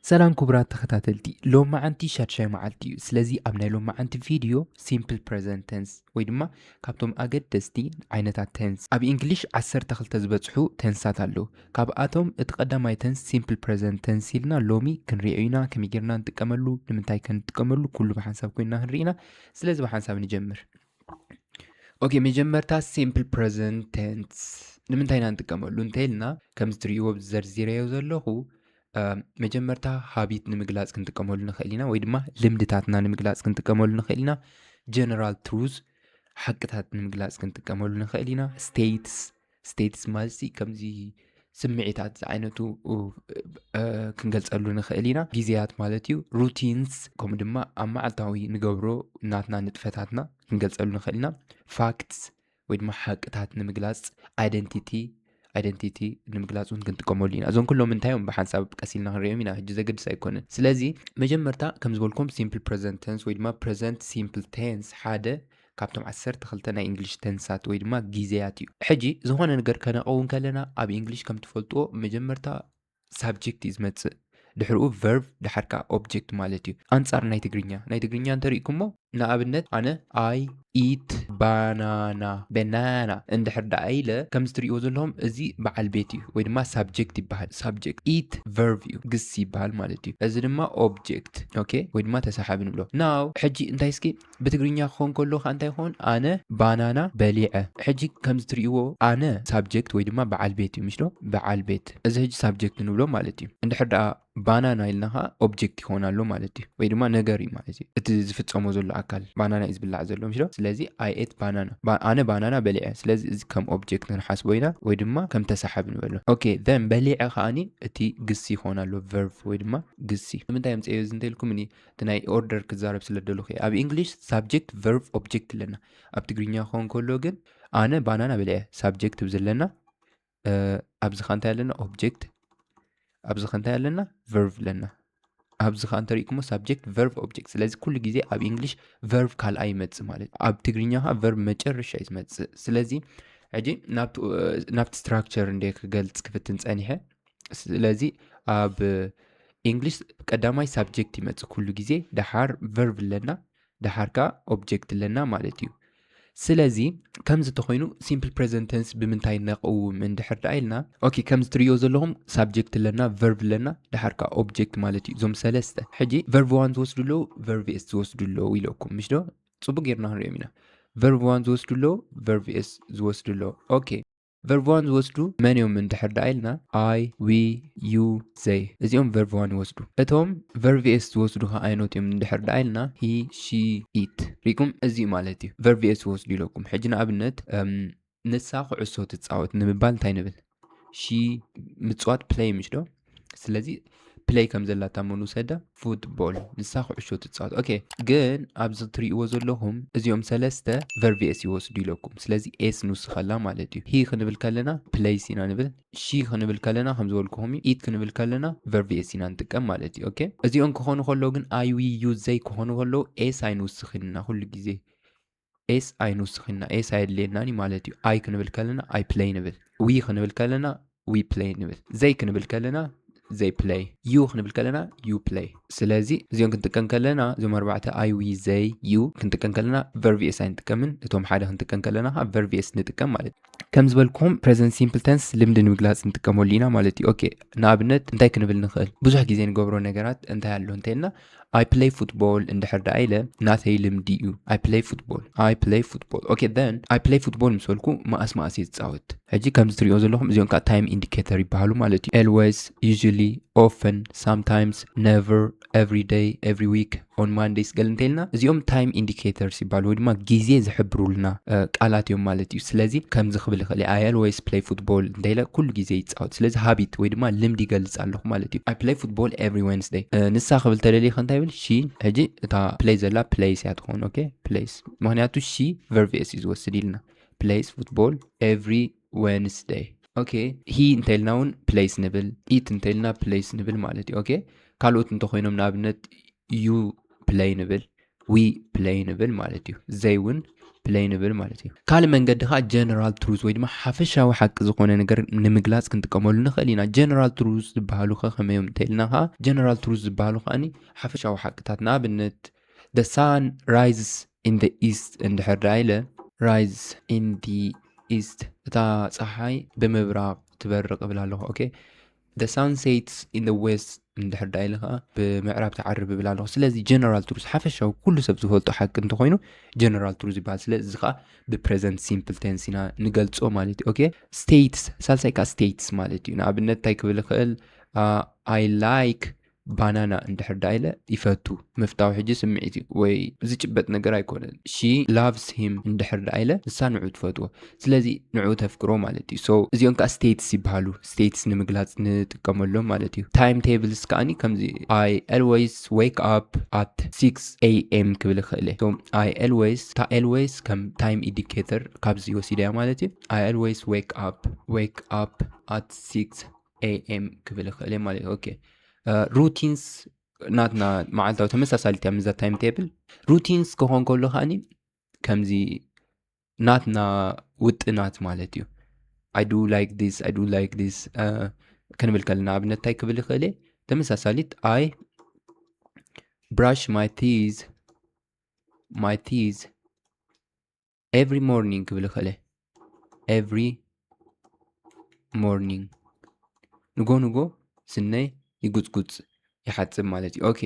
سلام كبرات تختاتلتي لو ما عندي شاشة معلتي سلازي أبنى لو ما عندي فيديو simple present tense ويدما كابتم أجد تستي عينتات tense أبي إنجليش 10 تخلت زبطحو تنسات اللو كاب آتم اتقدم أي tense simple present tense يلنا لومي كن ريعينا كمي جرنا نتكملو لمنتاي كن نتكملو كله بحنساب كوينا هنرينا سلازي بحنساب نجمر اوكي مجمر تا simple present tense لمنتاي نتكملو انتهلنا كم ستريو بزرزيرة يوزلوهو مجمرتا هابيت نمجلاس كنت كمول نخلينا ويدما لمدتاتنا نمجلاس كنت كمول نخلينا general truths حقتات نمجلاس كنت كمول نخلينا states مالسي كمزي سمعيتات عينتو كنقلت قالوا نخلينا جيزيات مالتيو routines كم دما أما عالتاوي نقبرو ناتنا نتفتاتنا كنقلت قالوا نخلينا facts ويدما حقتات نمجلاس identity ንምግላጹን ክንጥቀመሉና እዞም ኩሎም እንታዮም ብሓንሳብ ቀሲልና ክንሪኦም ኢና ሕጂ ዘገድስ ኣይኮነን ስለዚ መጀመርታ ከም ዝበልኩም simple present tense ወይ ድማ present simple tense ሓደ ካብቶም 12 ናይ እንግሊሽ ተንሳት ወይ ድማ ጊዜያት እዩ ሕጂ ዝኾነ ነገር ከነቐውን ከለና ኣብ እንግሊሽ ከም ትፈልጥዎ መጀመርታ subject እዩ ዝመጽእ ድሕሪኡ verb ድሓርካ object ማለት እዩ አንጻር ናይ ትግርኛ እንተሪእኩሞ ንኣብነት ኣነ I eat banana እንድሕር ዳ ኢለ ከም ዝትሪእዎ ዘለኹም እዚ በዓል ቤት እዩ ወይ ድማ subject ይበሃል subject eat verb እዩ ግስ ይበሃል ማለት እዩ እዚ ድማ object ኦኬ ወይ ድማ ተሳሓቢ ንብሎ ናው ሕጂ እንታይ እስኪ ብትግርኛ ክኾን ከሎ እንታይ ይኾን ኣነ ባናና በሊዐ ሕጂ ከም ዝትሪእዎ ኣነ subject ወይ ድማ በዓል ቤት እዩ ምሽሎ በዓል ቤት እዚ ሕጂ subject ንብሎ ማለት እዩ እንድሕር ዳ ባናና ኢልናኻ ኦብጀክት ይሆናሉ ማለት እዩ ወይ ድማ ነገር እዩ ማለት እዩ እቲ ዝፍጸሞ ዘሎ ኣካል ባናና እዩ ዝብላዕ ዘሎ ምሽሎ ስለዚ I ate banana ኣነ ባናና በሊዐ ስለዚ እዚ ከም ኦብጀክት ንሓስቦ ኢና ወይ ድማ ከም ተሳሓቢ ንበሎ ኦኬ then በሊዐ ኸኣኒ እቲ ግሲ ይሆናሉ verb ወይ ድማ ግሲ ንምንታይ ምፅዮ እዚ እንተልኩም እኒ እቲ ናይ ኦርደር ክዛረብ ስለደለኹ ኣብ እንግሊሽ subject verb object ኣለና ኣብ ትግርኛ ክኸውን ከሎ ግን ኣነ ባናና በሊዐ subject ብዘለና ኣብዚ ኸ እንታይ ኣለና object ኣብዚ ኸንታይ ኣለና verb ለና ኣብዚ ኸ እንተሪእኩሞ subject verb object ስለዚ ኩሉ ግዜ ኣብ እንግሊሽ verb ካልኣይ ይመጽእ ማለት ኣብ ትግርኛ ኸ verb መጨረሻ እዩ ዝመጽእ ስለዚ ሕጂ ናብቲ structure እንደ ክገልጽ ክፍትን ጸኒሐ ስለዚ ኣብ እንግሊሽ ቀዳማይ subject ይመጽእ ኩሉ ግዜ ድሓር verb ለና ድሓርካ object ለና ማለት እዩ ስለዚ ከምዚ ተኾይኑ simple present tense ብምንታይ ነቐውም እንድሕር ዳኢልና ኦኬ ከምዚ ትሪኦ ዘለኹም subject ለና verb ለና ድሓርካ object ማለት እዩ ዞም ሰለስተ ሕጂ verb 1 ዝወስዱሎ verb s ዝወስዱሎ ኢለኩም ምሽ ዶ ጽቡቕ ጌርና ክንሪኦም ኢና verb 1 ዝወስዱሎ verb s ዝወስዱሎ ኦኬ verb 1 ዝወስዱ መን እዮም እንድሕር ዳኢልና I we you they እዚኦም verb 1 ይወስዱ እቶም verb s ዝወስዱ ኸ ኣይኖት እዮም እንድሕር ዳኢልና he she it ሪኩም እዚ ማለት እዩ verb s ዝወስዱ ኢለኩም ሕጂ ንኣብነት ንሳ ኩዕሶ ትጻወት ንምባል እንታይ ንብል she ምጽዋት play ምሽ ዶ ስለዚ play ከም ዘላታ መን ውሰዳ ፉትቦል ንሳ ኩዕሶ ትጻወት ኦኬ ግን ኣብዚ ትሪእዎ ዘለኹም እዚኦም ሰለስተ verb s ይወስዱ ኢለኩም ስለዚ s ንውስኸላ ማለት እዩ he ክንብል ከለና plays ኢና ንብል she ክንብል ከለና ከም ዝበልኩኹም it ክንብል ከለና verb s ኢና ንጥቀም ማለት እዩ ኦኬ እዚኦም ክኾኑ ከሎ ግን I we you they ክኾኑ ከሎ s ኣይንውስኽና ኩሉ ግዜ s ኣይንውስኽና s ኣይድልየናኒ ማለት እዩ I ክንብል ከለና I play ንብል we ክንብል ከለና we play ንብል they ክንብል ከለና they play you ክንብል ከለና you play ስለዚ እዚኦም ክንጥቀም ከለና እዞም ኣርባዕተ I we they you ክንጥቀም ከለና verb s ኣይንጥቀምን እቶም ሓደ ክንጥቀም ከለና verb s ንጥቀም ማለት ከም ዝበልኩም present simple tense ልምዲ ንምግላጽ እንጥቀመሉ ኢና ማለት እዩ ኦኬ ንኣብነት እንታይ ክንብል ንኽእል ብዙሕ ግዜ ንገብሮ ነገራት እንታይ ኣሎ እንተልና I play football እንድሕር ዳኢለ ናተይ ልምዲ እዩ I play football okay then I play football ምስ በልኩ ማእስ ይጻወት ሕጂ ከም ዝትሪኦ ዘለኹም እዚኦም ከዓ time indicator ይበሃሉ ማለት እዩ always usually often sometimes never every day every week on Mondays ገል እንተልና እዚኦም time indicators ይበሃሉ ወይ ድማ ግዜ ዝሕብሩልና ቃላት እዮም ማለት እዩ ስለዚ ከም ዝኽብል ይኽእል I always play football እንተኢለ ኩሉ ግዜ ይጻወት ስለዚ habit ወይ ድማ ልምዲ ይገልጽ ኣለኹ ማለት እዩ I play football every Wednesday ንሳ ክብል ተደልየ እንታይ ብል she ሕጂ እታ play ዘላ plays እያ ትኾን ኦኬ plays ምክንያቱ she verb s እዩ ዝወስድ ኢልና plays football every Wednesday ኦኬ he እንተኢልና እውን plays ንብል it እንተኢልና plays ንብል ማለት እዩ ኦኬ ካልኦት እንተኾይኖም ንኣብነት you play ንብል we play ንብል ማለት እዩ they እውን play ንብል ማለት እዩ ካልእ መንገዲ ኸ general truth ወይ ድማ ሓፈሻዊ ሓቂ ዝኾነ ነገር ንምግላጽ ክንጥቀመሉ ንኽእል ኢና general truth ዝበሃሉ ኸ ከመዮም እንተኢልና ኸ general truth ዝበሃሉ ኸኣኒ ሓፈሻዊ ሓቅታት ንኣብነት the sun rises in the east እንድሕር ዳኢለ rise in the east እታ ፀሓይ ብምብራቕ ትበርቕ ብላ ኣለኹ ኦኬ the sun sets in the west እንድሕር ዳኢለ ኸ ብምዕራብ ተዓርብ ብላ ኣለኹ ስለዚ general truth ሓፈሻዊ ኩሉ ሰብ ዝፈልጦ ሓቂ እንተኾይኑ general truth ይበሃል ስለዚ ኸ ብpresent simple tense ኢና ንገልጾ ማለት እዩ ኦኬ states ሳልሳይ ካ states ማለት እዩ ንኣብነት እንታይ ክብል ይኽእል I like banana እንድሕር ዳኢለ ይፈቱ መፍታዊ ሕጂ ስምዒት እዩ ወይ ዝጭበጥ ነገር ኣይኮነን she loves him እንድሕር ዳኢለ ንሳ ንዑ ትፈትዎ ስለዚ ንዑ ተፍቅሮ ማለት እዩ ሶ እዚኦም ከዓ states ይበሃሉ states ንምግላጽ ንጥቀመሎም ማለት እዩ time tables ከኣኒ ከምዚ I always wake up at 6 a.m. ክብል ይኽእል ሶ I always ከም time indicator ካብዚ ወሲደያ ማለት እዩ I always wake up at 6 a.m. ክብል ይኽእል ማለት እዩ ኦኬ routines ናትና መዓልታዊ ተመሳሳሊት እያ ምዛ ታይም ቴብል routines ክኾን ከሎ ኸኣኒ ከምዚ ናትና ውጥናት ማለት እዩ I do like this ክንብል ከለና ኣብነት እንታይ ክብል ይኽእል ተመሳሳሊት I brush my teeth every morning ክብል ይኽእል every morning ንጎ ስነይ ይጉጽጉጽ ይሓጽብ ማለት እዩ ኦኬ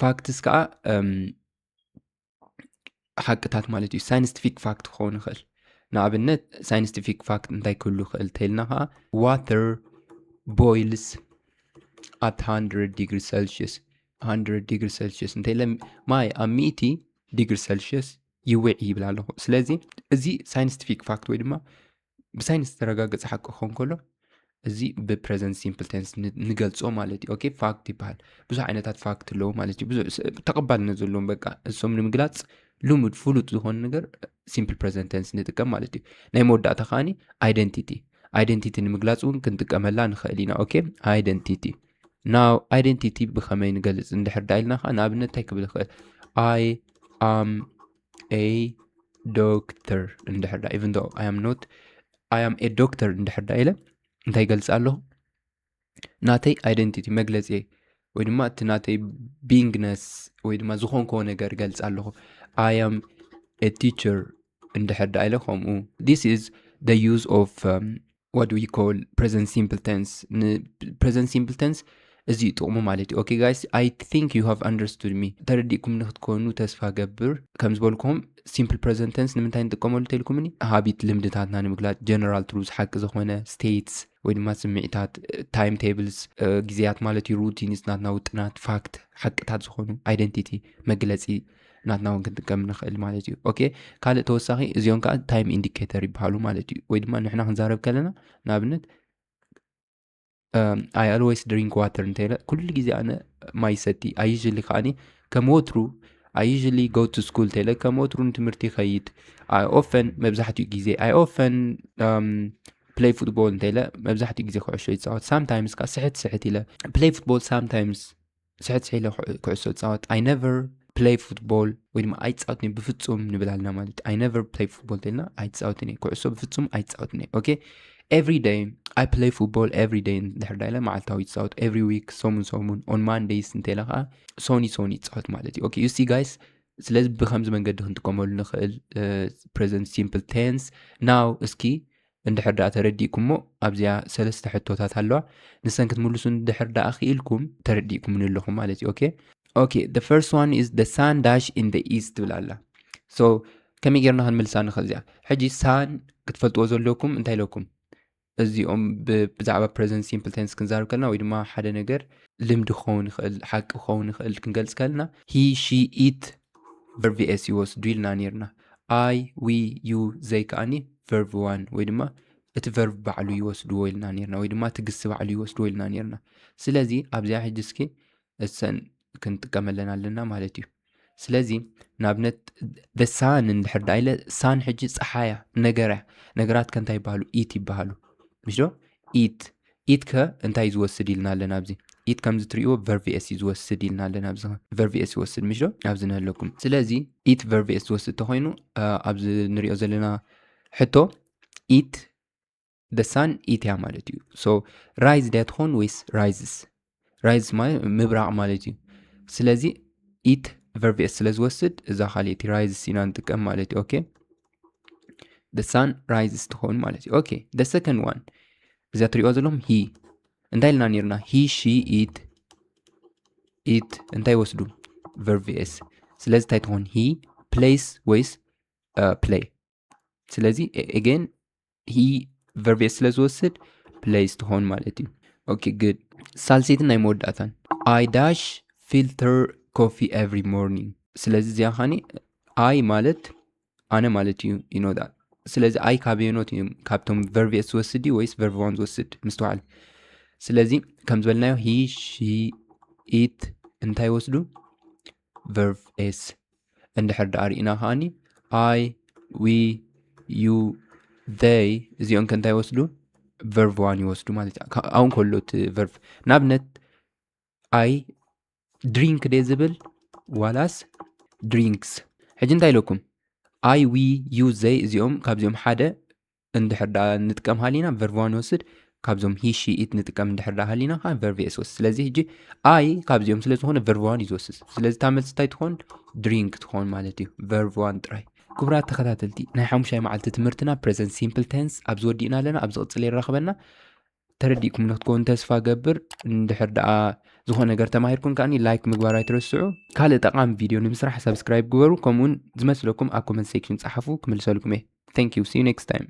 ፋክትስ ከዓ ሓቅታት ማለት እዩ ሳይንቲፊክ ፋክት ክኸውን ይኽእል ንኣብነት ሳይንቲፊክ ፋክት እንታይ ክህሉ ይኽእል እንተኢልና ከዓ water boils at 100 degrees celsius እንተኢለ ማይ ኣብ 100 ዲግሪ ሴልሺየስ ይውዕ ይብል ኣለኹ ስለዚ እዚ ሳይንቲፊክ ፋክት ወይ ድማ ብሳይንስ ዝተረጋገፀ ሓቂ ክኸውን ከሎ እዚ ብፕሬዘንት ሲምፕል ቴንስ ንገልጾ ማለት እዩ ኦኬ ፋክት ይበሃል ብዙሕ ዓይነታት ፋክት ኣለዎ ማለት እዩ ብዙሕ ተቐባልነት ዘለዎም በቃ እሶም ንምግላጽ ልሙድ ፍሉጥ ዝኾነ ነገር ሲምፕል ፕሬዘንት ቴንስ ንጥቀም ማለት እዩ ናይ መወዳእታ ኸኣኒ ኣይደንቲቲ ንምግላጽ እውን ክንጥቀመላ ንኽእል ኢና ኦኬ ኣይደንቲቲ ናው ኣይደንቲቲ ብኸመይ ንገልጽ እንድሕር ዳኢልና ኸ ንኣብነት እንታይ ክብል ይኽእል I am a doctor እንድሕር ዳ even though I am a doctor እንድሕር ዳኢለ እንታይ ገልጽ ኣለኹ ናተይ አይደንቲቲ መግለጺ ወይ ድማ እቲ ናተይ ቢንግነስ ወይ ድማ ዝኾንኮ ነገር ገልጽ ኣለኹ I am a teacher እንድሕር ዳኢለ ከምኡ this is the use of what we call present simple tense present simple tense እዚ ጥቕሙ ማለት እዩ ኦኬ ጋይስ I think you have understood me ተረዲእኩም ንኽትኮኑ ተስፋ ገብር ከም ዝበልኩም simple present tense ንምንታይ ንጥቀመሉ ተልኩምኒ ሃቢት ልምድታትና ንምግላጽ general truths ሓቂ ዝኾነ states ወይ ድማ ስምዒታት time tables ጊዜያት ማለት እዩ routines ናትና ውጥናት ፋክት ሓቅታት ዝኾኑ identity መግለጺ ናትና እውን ክንጥቀም ንኽእል ማለት እዩ ኦኬ ካልእ ተወሳኺ እዚኦም ከዓ time indicator ይበሃሉ ማለት እዩ ወይ ድማ ንሕና ክንዛረብ ከለና ንኣብነት I always drink water እንተኢለ ኩሉ ጊዜ ኣነ ማይ ሰቲ I usually ከኣኒ ከም ወትሩ I usually go to school እንተኢለ ከም ወትሩ ንትምህርቲ ይኸይድ I often መብዛሕትኡ ጊዜ I often play football እንተኢለ መብዛሕትኡ ጊዜ ኩዕሶ ይጻወት sometimes ከዓ ስሕት ኢለ play football sometimes ስሕት ኢለ ኩዕሶ ይጻወት I never play football ወይ ድማ ኣይጻወትኒ ብፍጹም ንብል ኣለና ማለት I never play football እንተኢልና ኣይጻወትኒ ኩዕሶ ብፍጹም ኣይጻወትኒ ኦኬ every day I play football every day እንድሕር ዳኢለ መዓልታዊ ይጻወት every week ሰሙን on Mondays እንተኢለ ከዓ ሶኒ ይጻወት ማለት እዩ ኦኬ you see guys ስለዚ ብኸምዚ መንገዲ ክንጥቀመሉ ንኽእል present simple tense now እስኪ እንድሕር ዳኣ ተረዲእኩሞ ኣብዚያ ሰለስተ ሕቶታት ኣለዋ ንሰን ክትምልሱ እንድሕር ዳኣ ክኢልኩም ተረዲእኩም ንለኹም ማለት እዩ ኦኬ the first one is the sun dash in the east ብላላ so ከመይ ጌርና ክንምልሳ ንኽእል እዚኣ ሕጂ sun ክትፈልጥዎ ዘለኩም እንታይ ኢለኩም እዚኦም ብዛዕባ present simple tense ክንዛረብ ከለና ወይ ድማ ሓደ ነገር ልምዲ ክኸውን ይኽእል ሓቂ ክኸውን ይኽእል ክንገልጽ ከለና he she it verb s ይወስዱ ኢልና ነርና I we you they ከኣኒ verb 1 ወይ ድማ እቲ verb ባዕሉ ይወስድዎ ኢልና ነርና ወይ ድማ ትግስ ባዕሉ ይወስድዎ ኢልና ነርና ስለዚ ኣብዚያ ሕጂ እስኪ እሰን ክንጥቀመለን ኣለና ማለት እዩ ስለዚ ናብነት the sun እንድሕር ዳኢለ sun ሕጂ ፀሓያ ነገራት ከንታይ ይበሃሉ ኢት ይበሃሉ ምሽዶ ኢት ከ እንታይ ዝወስድ ኢልና ኣለና ኣብዚ ኢት ከም ዝትሪእዎ verb s ዝወስድ ኢልና ኣለና ኣብዚ verb s ይወስድ ምሽ ዶ ኣብዚ ንህለኩም ስለዚ ኢት verb s ዝወስድ ተኾይኑ ኣብዚ ንሪኦ ዘለና ሕቶ ኢት the sun ኢት ያ ማለት እዩ ሶ ራይዝ ዳ ትኾን ወይስ ራይዝስ ራይዝ ማለት ምብራቕ ማለት እዩ ስለዚ ኢት verb s ስለ ዝወስድ እዛ ካልእቲ ራይዝስ ኢና ንጥቀም ማለት እዩ ኦኬ the sun rises ትኾን ማለት እዩ ኦኬ the second one እዛ ትሪኦ ዘለኹም he እንታይ ኢልና ነርና he she it እንታይ ወስዱ verb s ስለዚ እንታይ ትኾን he plays ወይስ play ስለዚ again he verb s ስለ ዝወስድ plays ትኾን ማለት እዩ ኦኬ good ሳልሰይትን ናይ መወዳእታን I dash filter coffee every morning ስለዚ እዚኣ ኻኒ I ማለት ኣነ ማለት እዩ you know that ስለዚ I ካበየኖት እዩ ካብቶም verb s ዝወስድ ወይስ verb 1 ዝወስድ ምስተዋዕል ስለዚ ከም ዝበልናዮ he she it እንታይ ወስዱ verb s እንድሕር ዳኣ ሪእና ኻኒ I we you they እዚኦም ከንታይ ወስዱ verb 1 ይወስዱ ማለት እዩ ኣሁን ከሎት verb ናብነት I drink ደ ዝብል ዋላስ drinks ሕጂ እንታይ ኢለኩም I we you they እዚኦም ካብዚኦም ሓደ እንድሕር ዳኣ ንጥቀም ሃሊና verb 1 ይወስድ ካብዞም he she it ንጥቀም እንድሕር ዳኣ ሃሊና ኻ verb s ይወስድ ስለዚ ሕጂ I ካብዚኦም ስለ ዝኾነ verb 1 ይወስድ ስለዚ ታመልስ እንታይ ትኾን drink ትኾን ማለት እዩ verb 1 ጥራይ ክቡራት ተኸታተልቲ ናይ 5ይ መዓልቲ ትምህርትና present simple tense ኣብ ዝወዲእና ኣለና ኣብ ዝቕፅል ይራኸበና ተረዲእኩም ንኽትኮኑ ተስፋ ገብር እንድሕር ዳኣ ዝኾነ ነገር ተማሂርኩም ከኣኒ ላይክ ምግባር ኣይትረስዑ ካልእ ጠቓሚ ቪድዮ ንምስራሕ ሰብስክራይብ ግበሩ ከምኡውን ዝመስለኩም ኣብ ኮመንት ሴክሽን ጻሓፉ ክምልሰልኩም እየ thank you see you next time